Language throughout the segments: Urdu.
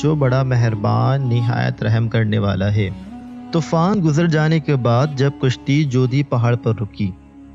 جو بڑا مہربان نہایت رحم کرنے والا ہے۔ طوفان گزر جانے کے بعد جب کشتی جودھی پہاڑ پر رکی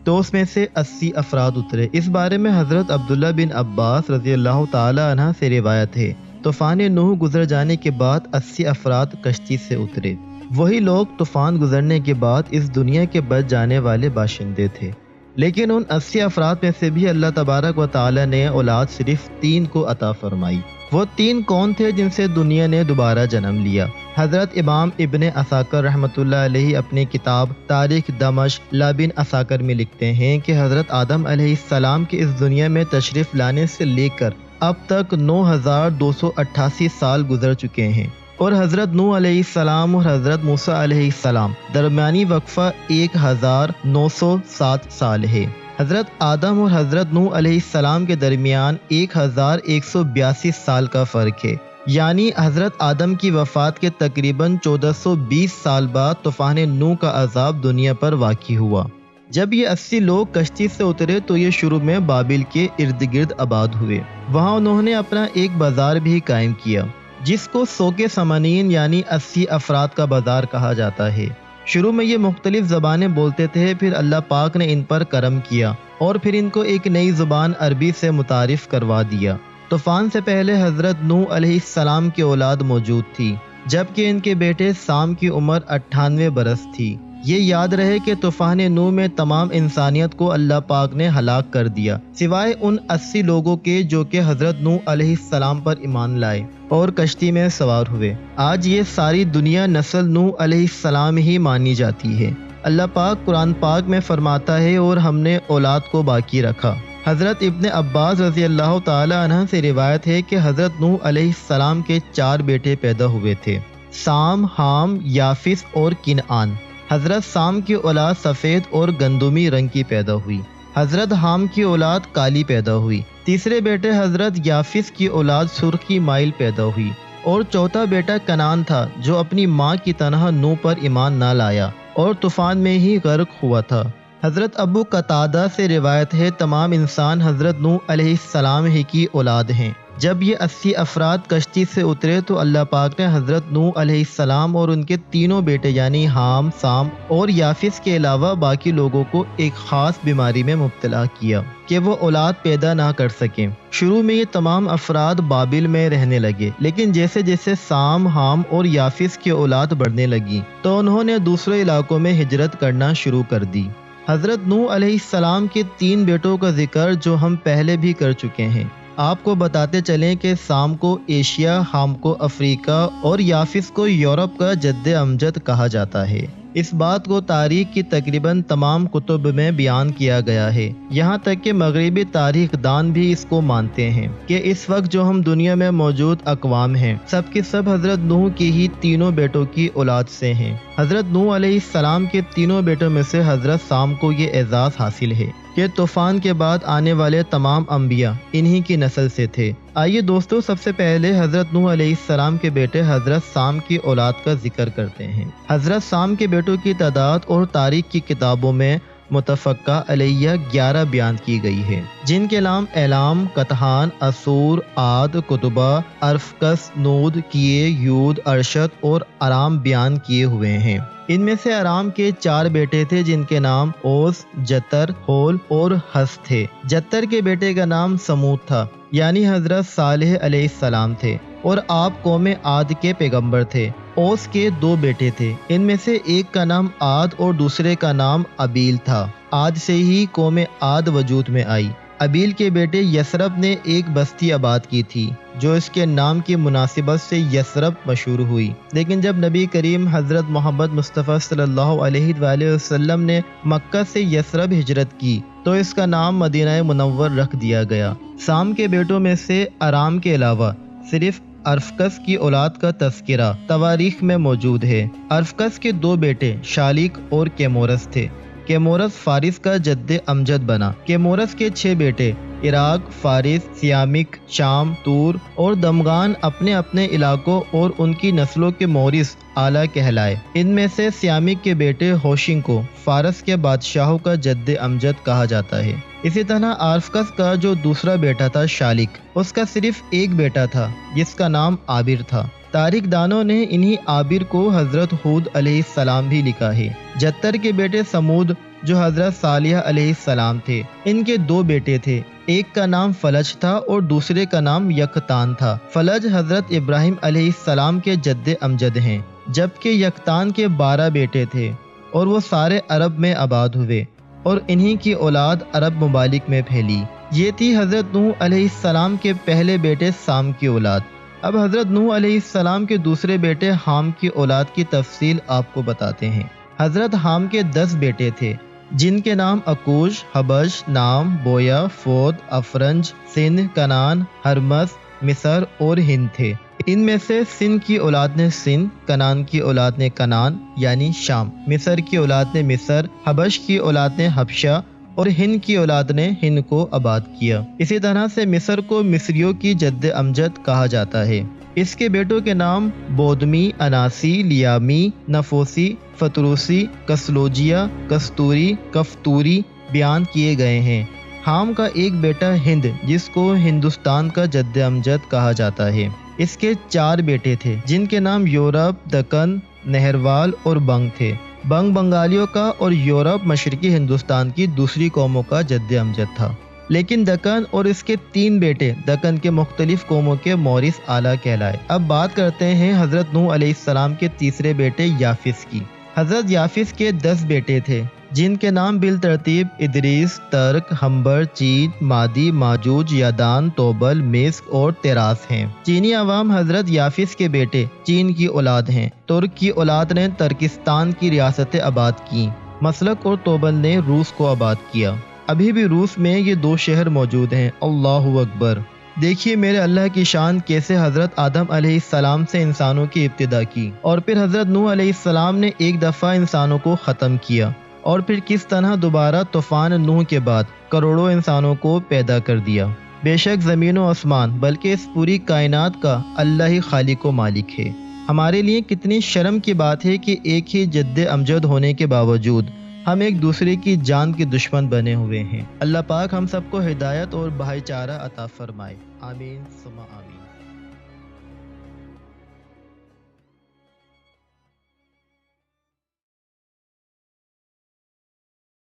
تو اس میں سے 80 افراد اترے۔ اس بارے میں حضرت عبداللہ بن عباس رضی اللہ تعالی عنہ سے روایت ہے، طوفان نوح گزر جانے کے بعد 80 افراد کشتی سے اترے۔ وہی لوگ طوفان گزرنے کے بعد اس دنیا کے بچ جانے والے باشندے تھے، لیکن ان 80 افراد میں سے بھی اللہ تبارک و تعالی نے اولاد صرف 3 کو عطا فرمائی۔ وہ 3 کون تھے جن سے دنیا نے دوبارہ جنم لیا؟ حضرت امام ابن عساکر رحمۃ اللہ علیہ اپنی کتاب تاریخ دمشق لابن عساکر میں لکھتے ہیں کہ حضرت آدم علیہ السلام کے اس دنیا میں تشریف لانے سے لے کر اب تک 9288 سال گزر چکے ہیں، اور حضرت نوح علیہ السلام اور حضرت موسیٰ علیہ السلام درمیانی وقفہ 1907 سال ہے۔ حضرت آدم اور حضرت نوح علیہ السلام کے درمیان 1182 سال کا فرق ہے، یعنی حضرت آدم کی وفات کے تقریباً 1420 سال بعد طوفان نوح کا عذاب دنیا پر واقع ہوا۔ جب یہ 80 لوگ کشتی سے اترے تو یہ شروع میں بابل کے ارد گرد آباد ہوئے۔ وہاں انہوں نے اپنا ایک بازار بھی قائم کیا جس کو سوق سمانین یعنی 80 افراد کا بازار کہا جاتا ہے۔ شروع میں یہ مختلف زبانیں بولتے تھے، پھر اللہ پاک نے ان پر کرم کیا اور پھر ان کو ایک نئی زبان عربی سے متعارف کروا دیا۔ طوفان سے پہلے حضرت نوح علیہ السلام کی اولاد موجود تھی، جبکہ ان کے بیٹے سام کی عمر 98 برس تھی۔ یہ یاد رہے کہ طوفان نوح میں تمام انسانیت کو اللہ پاک نے ہلاک کر دیا، سوائے ان 80 لوگوں کے جو کہ حضرت نوح علیہ السلام پر ایمان لائے اور کشتی میں سوار ہوئے۔ آج یہ ساری دنیا نسل نوح علیہ السلام ہی مانی جاتی ہے۔ اللہ پاک قرآن پاک میں فرماتا ہے، اور ہم نے اولاد کو باقی رکھا۔ حضرت ابن عباس رضی اللہ تعالی عنہ سے روایت ہے کہ حضرت نوح علیہ السلام کے 4 بیٹے پیدا ہوئے تھے، سام، حام، یافس اور کنعان۔ حضرت سام کی اولاد سفید اور گندمی رنگ کی پیدا ہوئی، حضرت حام کی اولاد کالی پیدا ہوئی، تیسرے بیٹے حضرت یافس کی اولاد سرخی مائل پیدا ہوئی، اور چوتھا بیٹا کنعان تھا جو اپنی ماں کی طرح نوح پر ایمان نہ لایا اور طوفان میں ہی غرق ہوا تھا۔ حضرت ابو قتادہ سے روایت ہے، تمام انسان حضرت نوح علیہ السلام ہی کی اولاد ہیں۔ جب یہ 80 افراد کشتی سے اترے تو اللہ پاک نے حضرت نوح علیہ السلام اور ان کے تینوں بیٹے یعنی حام، سام اور یافس کے علاوہ باقی لوگوں کو ایک خاص بیماری میں مبتلا کیا کہ وہ اولاد پیدا نہ کر سکیں۔ شروع میں یہ تمام افراد بابل میں رہنے لگے، لیکن جیسے جیسے سام، حام اور یافس کی اولاد بڑھنے لگی تو انہوں نے دوسرے علاقوں میں ہجرت کرنا شروع کر دی۔ حضرت نوح علیہ السلام کے 3 بیٹوں کا ذکر جو ہم پہلے بھی کر چکے ہیں، آپ کو بتاتے چلیں کہ سام کو ایشیا، حام کو افریقہ اور یافس کو یورپ کا جد امجد کہا جاتا ہے۔ اس بات کو تاریخ کی تقریباً تمام کتب میں بیان کیا گیا ہے، یہاں تک کہ مغربی تاریخ دان بھی اس کو مانتے ہیں کہ اس وقت جو ہم دنیا میں موجود اقوام ہیں سب کے سب حضرت نوح کی ہی تینوں بیٹوں کی اولاد سے ہیں۔ حضرت نوح علیہ السلام کے تینوں بیٹوں میں سے حضرت سام کو یہ اعزاز حاصل ہے کہ طوفان کے بعد آنے والے تمام انبیاء انہی کی نسل سے تھے۔ آئیے دوستو، سب سے پہلے حضرت نوح علیہ السلام کے بیٹے حضرت سام کی اولاد کا ذکر کرتے ہیں۔ حضرت سام کے بیٹوں کی تعداد اور تاریخ کی کتابوں میں متفقہ علیہ 11 بیان کی گئی ہے، جن کے نام اعلام، کتحان، اسور، عاد، کتبہ، ارفکس، نود، کیے، یود، ارشد اور ارام بیان کیے ہوئے ہیں۔ ان میں سے ارام کے 4 بیٹے تھے جن کے نام اوس، جتر، ہول اور حس تھے۔ جتر کے بیٹے کا نام سمود تھا، یعنی حضرت صالح علیہ السلام تھے، اور آپ قوم عاد کے پیغمبر تھے۔ اوس کے 2 بیٹے تھے، ان میں سے ایک کا نام عاد اور دوسرے کا نام ابیل تھا۔ عاد سے ہی قوم عاد وجود میں آئی۔ ابیل کے بیٹے یثرب نے ایک بستی آباد کی تھی جو اس کے نام کی مناسبت سے یثرب مشہور ہوئی، لیکن جب نبی کریم حضرت محمد مصطفیٰ صلی اللہ علیہ وآلہ وسلم نے مکہ سے یثرب ہجرت کی تو اس کا نام مدینہ منور رکھ دیا گیا۔ سام کے بیٹوں میں سے ارام کے علاوہ صرف ارفکس کی اولاد کا تذکرہ تواریخ میں موجود ہے۔ ارفکس کے 2 بیٹے شالک اور کیمورس تھے۔ کیمورس فارس کا جد امجد بنا۔ کیمورس کے 6 بیٹے عراق، فارس، سیامک، شام، تور اور دمغان اپنے اپنے علاقوں اور ان کی نسلوں کے مورث اعلیٰ کہلائے۔ ان میں سے سیامک کے بیٹے ہوشنگ کو فارس کے بادشاہوں کا جد امجد کہا جاتا ہے۔ اسی طرح آرفکس کا جو دوسرا بیٹا تھا شالک، اس کا صرف ایک بیٹا تھا جس کا نام عابر تھا۔ تاریخ دانوں نے انہی عابر کو حضرت ہود علیہ السلام بھی لکھا ہے۔ جتر کے بیٹے سمود جو حضرت صالح علیہ السلام تھے، ان کے دو بیٹے تھے، ایک کا نام فلج تھا اور دوسرے کا نام یکتان تھا۔ فلج حضرت ابراہیم علیہ السلام کے جد امجد ہیں، جبکہ یکتان کے 12 بیٹے تھے اور وہ سارے عرب میں آباد ہوئے اور انہی کی اولاد عرب ممالک میں پھیلی۔ یہ تھی حضرت نوح علیہ السلام کے پہلے بیٹے سام کی اولاد۔ اب حضرت نوح علیہ السلام کے دوسرے بیٹے حام کی اولاد کی تفصیل آپ کو بتاتے ہیں۔ حضرت حام کے 10 بیٹے تھے، جن کے نام اکوش، حبش، نام، بویا، فود، افرنج، سندھ، کنان، ہرمس، مصر اور ہند تھے۔ ان میں سے سندھ کی اولاد نے سندھ، کنان کی اولاد نے کنان یعنی شام، مصر کی اولاد نے مصر، حبش کی اولاد نے حبشہ اور ہند کی اولاد نے ہند کو آباد کیا۔ اسی طرح سے مصر کو مصریوں کی جد امجد کہا جاتا ہے۔ اس کے بیٹوں کے نام بودمی، اناسی، لیامی، نفوسی، فتروسی، کسلوجیا، کستوری، کفتوری بیان کیے گئے ہیں۔ حام کا ایک بیٹا ہند جس کو ہندوستان کا جد امجد کہا جاتا ہے، اس کے 4 بیٹے تھے جن کے نام یورپ، دکن، نہروال اور بنگ تھے۔ بنگ بنگالیوں کا اور یورپ مشرقی ہندوستان کی دوسری قوموں کا جد امجد تھا، لیکن دکن اور اس کے 3 بیٹے دکن کے مختلف قوموں کے مورث اعلیٰ کہلائے۔ اب بات کرتے ہیں حضرت نوح علیہ السلام کے تیسرے بیٹے یافس کی۔ حضرت یافس کے 10 بیٹے تھے جن کے نام بالترتیب ادریس، ترک، ہمبر، چین، مادی، ماجوج، یادان، توبل، مسک اور تیراس ہیں۔ چینی عوام حضرت یافس کے بیٹے چین کی اولاد ہیں۔ ترک کی اولاد نے ترکستان کی ریاستیں آباد کیں۔ مسلک اور توبل نے روس کو آباد کیا۔ ابھی بھی روس میں یہ 2 شہر موجود ہیں۔ اللہ اکبر! دیکھیے میرے اللہ کی شان، کیسے حضرت آدم علیہ السلام سے انسانوں کی ابتدا کی اور پھر حضرت نوح علیہ السلام نے ایک دفعہ انسانوں کو ختم کیا، اور پھر کس طرح دوبارہ طوفان نوح کے بعد کروڑوں انسانوں کو پیدا کر دیا۔ بے شک زمین و آسمان بلکہ اس پوری کائنات کا اللہ ہی خالق و مالک ہے۔ ہمارے لیے کتنی شرم کی بات ہے کہ ایک ہی جد امجد ہونے کے باوجود ہم ایک دوسرے کی جان کے دشمن بنے ہوئے ہیں۔ اللہ پاک ہم سب کو ہدایت اور بھائی چارہ عطا فرمائے۔ آمین ثم آمین۔